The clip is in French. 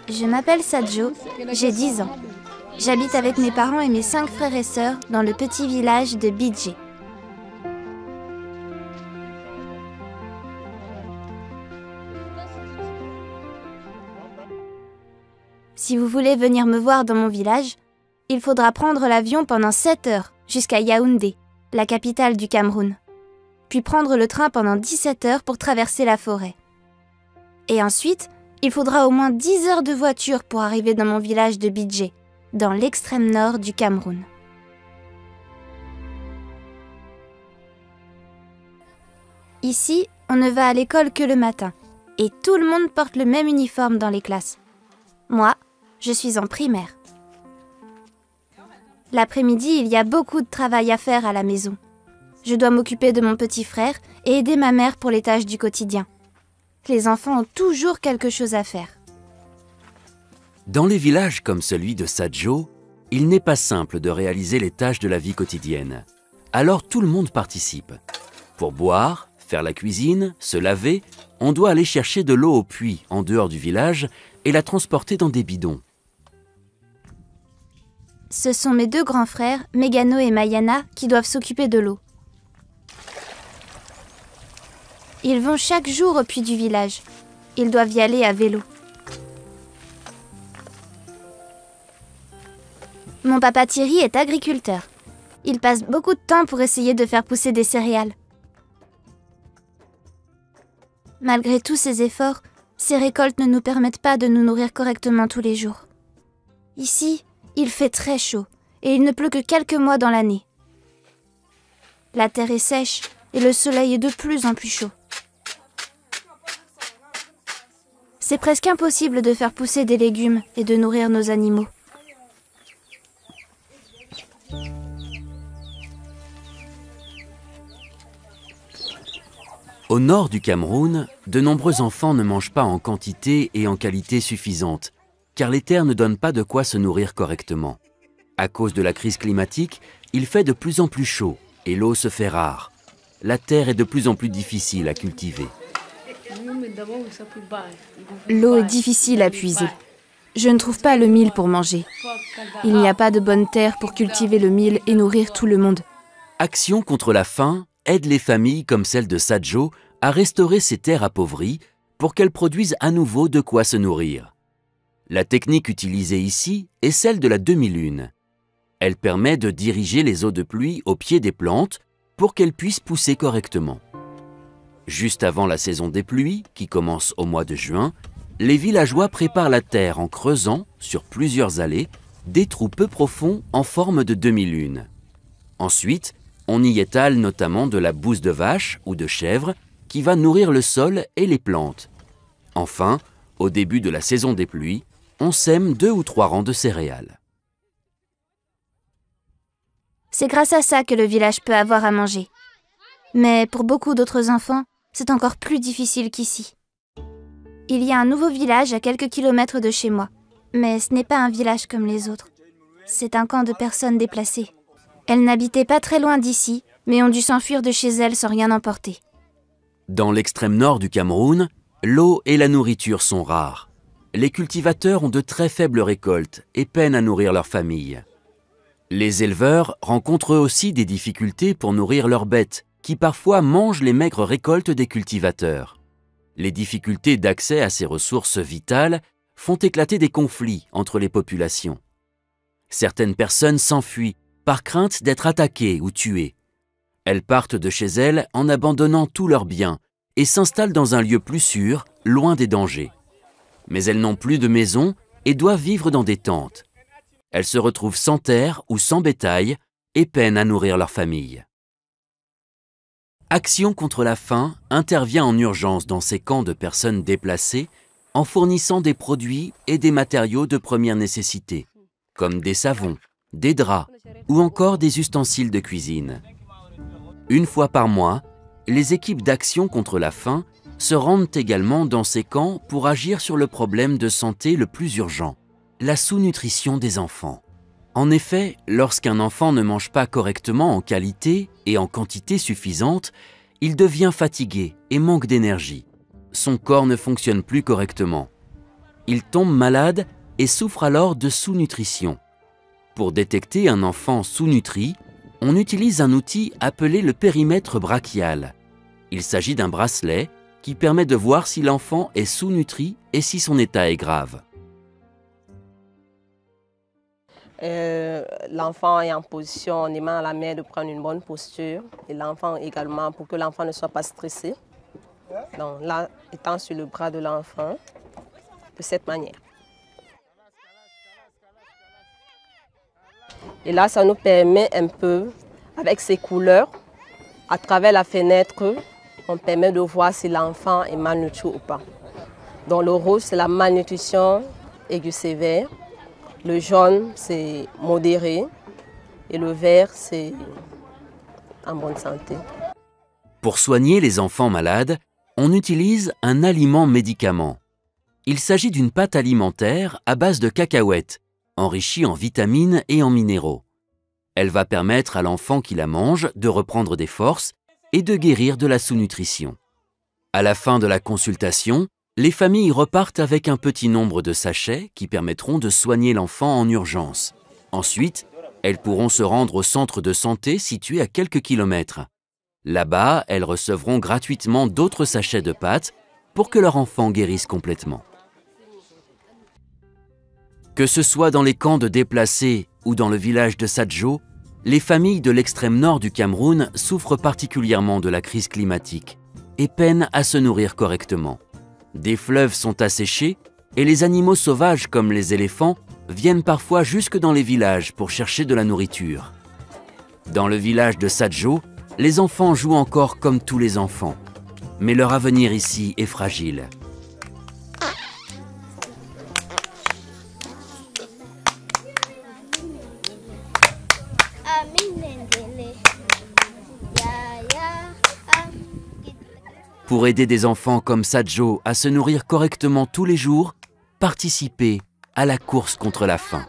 Je m'appelle Sadjo, j'ai 10 ans. J'habite avec mes parents et mes 5 frères et sœurs dans le petit village de Bidje. Si vous voulez venir me voir dans mon village, il faudra prendre l'avion pendant 7 heures jusqu'à Yaoundé, la capitale du Cameroun. Puis prendre le train pendant 17 heures pour traverser la forêt. Et ensuite, il faudra au moins 10 heures de voiture pour arriver dans mon village de Bidje, dans l'extrême nord du Cameroun. Ici, on ne va à l'école que le matin, et tout le monde porte le même uniforme dans les classes. Moi, je suis en primaire. L'après-midi, il y a beaucoup de travail à faire à la maison. Je dois m'occuper de mon petit frère et aider ma mère pour les tâches du quotidien. Les enfants ont toujours quelque chose à faire. Dans les villages comme celui de Sadjo, il n'est pas simple de réaliser les tâches de la vie quotidienne. Alors tout le monde participe. Pour boire, faire la cuisine, se laver, on doit aller chercher de l'eau au puits en dehors du village et la transporter dans des bidons. Ce sont mes 2 grands frères, Megano et Mayana, qui doivent s'occuper de l'eau. Ils vont chaque jour au puits du village. Ils doivent y aller à vélo. Mon papa Thierry est agriculteur. Il passe beaucoup de temps pour essayer de faire pousser des céréales. Malgré tous ces efforts, ces récoltes ne nous permettent pas de nous nourrir correctement tous les jours. Ici, il fait très chaud et il ne pleut que quelques mois dans l'année. La terre est sèche et le soleil est de plus en plus chaud. C'est presque impossible de faire pousser des légumes et de nourrir nos animaux. Au nord du Cameroun, de nombreux enfants ne mangent pas en quantité et en qualité suffisante, car les terres ne donnent pas de quoi se nourrir correctement. À cause de la crise climatique, il fait de plus en plus chaud et l'eau se fait rare. La terre est de plus en plus difficile à cultiver. L'eau est difficile à puiser. Je ne trouve pas le mil pour manger. Il n'y a pas de bonne terre pour cultiver le mil et nourrir tout le monde. Action contre la faim aide les familles comme celle de Sadjo à restaurer ces terres appauvries pour qu'elles produisent à nouveau de quoi se nourrir. La technique utilisée ici est celle de la demi-lune. Elle permet de diriger les eaux de pluie au pied des plantes pour qu'elles puissent pousser correctement. Juste avant la saison des pluies, qui commence au mois de juin, les villageois préparent la terre en creusant, sur plusieurs allées, des trous peu profonds en forme de demi-lune. Ensuite, on y étale notamment de la bouse de vache ou de chèvre qui va nourrir le sol et les plantes. Enfin, au début de la saison des pluies, on sème 2 ou 3 rangs de céréales. C'est grâce à ça que le village peut avoir à manger. Mais pour beaucoup d'autres enfants, c'est encore plus difficile qu'ici. Il y a un nouveau village à quelques kilomètres de chez moi. Mais ce n'est pas un village comme les autres. C'est un camp de personnes déplacées. Elles n'habitaient pas très loin d'ici, mais ont dû s'enfuir de chez elles sans rien emporter. Dans l'extrême nord du Cameroun, l'eau et la nourriture sont rares. Les cultivateurs ont de très faibles récoltes et peinent à nourrir leur famille. Les éleveurs rencontrent eux aussi des difficultés pour nourrir leurs bêtes, qui parfois mangent les maigres récoltes des cultivateurs. Les difficultés d'accès à ces ressources vitales font éclater des conflits entre les populations. Certaines personnes s'enfuient par crainte d'être attaquées ou tuées. Elles partent de chez elles en abandonnant tous leurs biens et s'installent dans un lieu plus sûr, loin des dangers. Mais elles n'ont plus de maison et doivent vivre dans des tentes. Elles se retrouvent sans terre ou sans bétail et peinent à nourrir leur famille. Action contre la faim intervient en urgence dans ces camps de personnes déplacées en fournissant des produits et des matériaux de première nécessité, comme des savons, des draps ou encore des ustensiles de cuisine. Une fois par mois, les équipes d'Action contre la faim se rendent également dans ces camps pour agir sur le problème de santé le plus urgent, la sous-nutrition des enfants. En effet, lorsqu'un enfant ne mange pas correctement en qualité et en quantité suffisante, il devient fatigué et manque d'énergie. son corps ne fonctionne plus correctement. Il tombe malade et souffre alors de sous-nutrition. Pour détecter un enfant sous-nutri, on utilise un outil appelé le périmètre brachial. Il s'agit d'un bracelet qui permet de voir si l'enfant est sous-nutri et si son état est grave. L'enfant est en position, on demande à la mère de prendre une bonne posture et l'enfant également pour que l'enfant ne soit pas stressé. Donc là, étant sur le bras de l'enfant, de cette manière. Et là, ça nous permet un peu, avec ces couleurs, à travers la fenêtre, on permet de voir si l'enfant est malnutri ou pas. Donc le rouge, c'est la malnutrition aiguë sévère. Le jaune, c'est modéré. Et le vert, c'est en bonne santé. Pour soigner les enfants malades, on utilise un aliment-médicament. Il s'agit d'une pâte alimentaire à base de cacahuètes, enrichie en vitamines et en minéraux. Elle va permettre à l'enfant qui la mange de reprendre des forces et de guérir de la sous-nutrition. À la fin de la consultation, les familles repartent avec un petit nombre de sachets qui permettront de soigner l'enfant en urgence. Ensuite, elles pourront se rendre au centre de santé situé à quelques kilomètres. Là-bas, elles recevront gratuitement d'autres sachets de pâtes pour que leur enfant guérisse complètement. Que ce soit dans les camps de déplacés ou dans le village de Sadjo, les familles de l'extrême nord du Cameroun souffrent particulièrement de la crise climatique et peinent à se nourrir correctement. Des fleuves sont asséchés et les animaux sauvages comme les éléphants viennent parfois jusque dans les villages pour chercher de la nourriture. Dans le village de Sadjo, les enfants jouent encore comme tous les enfants, mais leur avenir ici est fragile. Pour aider des enfants comme Sadjo à se nourrir correctement tous les jours, participez à la course contre la faim.